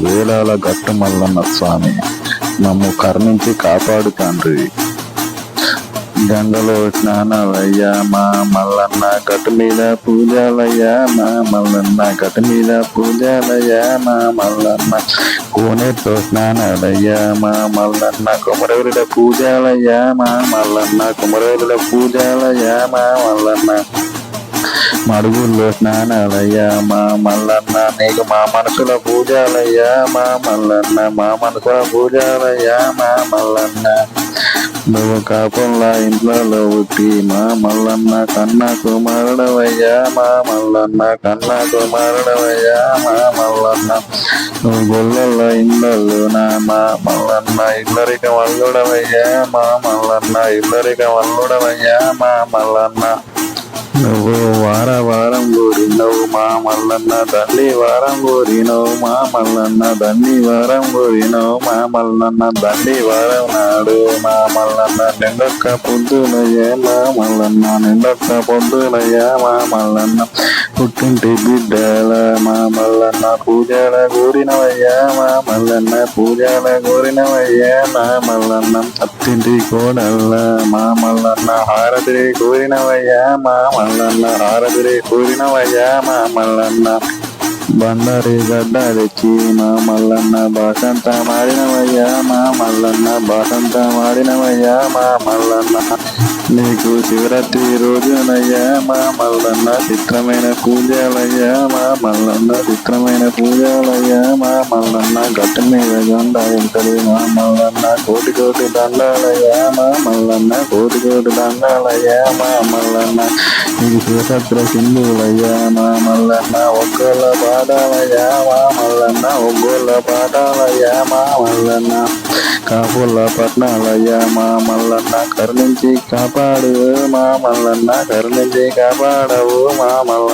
వేలాల గట్టు మల్లన్న స్వామి, మమ్ము కరుణించి కాపాడు తండ్రి. గంగలో స్నానాలయ్యా మా మల్లన్న, గట్టు మీద పూజాలయ్యా మా మల్లన్న, గట్టు మీద పూజాలయ్యా మా మల్లన్న. కోనేట్లో స్నానాలయ్యా మా మల్లన్న, కుమరవుల పూజాలయ్యా మా మల్లన్న, కుమరవుల పూజాలయ్యా మా మల్లన్న. మడుగుల్లో స్నానాలయ్యా మా మల్లన్న, నీకు మా మనసుల పూజాలయ్యా మా మల్లన్న, మా మనసుల పూజాలయ్యా మా మల్లన్న. నువ్వు కాపుల్లా ఇంట్లో ఉట్టి మా మల్లన్న, కన్నా కుమారుడవయ్యా మా మల్లన్న, కన్నా కుమారుడవయ్యా మా మల్లన్న. నువ్వు గొల్లల ఇండ్లలోనా మా మల్లన్న, ఇల్లరిక వల్లుడవయ్యా మా మల్లన్న, ఇల్లరిక వల్లుడవయ్యా మా మల్లన్న. నువ్వు వారం కోరినవు మా మల్లన్న, దండి వారం కోరినవు మా మల్లన్న, దండి వారం కోరినవు మా మల్లన్న. దండి వారం నాడు మా మల్లన్న, నిండొక్క పొద్దులయ్యా మా మల్లన్న, నిండొక్క పొద్దులయ్యా మా మల్లన్న. పుట్టింటి బిడ్డల మా మల్లన్న, పూజల కోరినవయ్యా మా మల్లన్న, పూజల కోరినవయ్యా మా మల్లన్న. అత్తింటి కోడల్ల మా మల్లన్న, హారతి కోరినవయ్యా మా మల్లన్న, హారతి కోరినవయ్యా మా మల్లన్న. బండారి గడ్డ తెచ్చి మా మల్లన్న, బాసంత మాడినవయ్యా మా మల్లన్న, బాసంత మాడినవయ్యా మా మల్లన్న. నీకు శివరాత్రి రోజునయ్యా మా మల్లన్న, చిత్రమైన పూజలయ్యా మా మల్లన్న, చిత్రమైన పూజలయ్యా మా మల్లన్న. గట్టు మీద గండ వెళ్తది మా మల్లన్న, కోటి కోటి దండాలయ్యా మా మల్లన్న, కోటి కోటి దండాలయ్యా మా మల్లన్న. నీకు శివసత్ర సింధువులయ్యా మా మల్లన్న, ఒక్కల పాదాలయ్యా మా మల్లన్న, ఒగ్గోళ్ళ పాదాలయ్యా మా మల్లన్న. కాపుల పట్నాలయ్యా మా మల్లన్న, కరుణించి కాపాడు మా మల్లన్న, కరుణించి కాపాడవు మా మల్లన్న.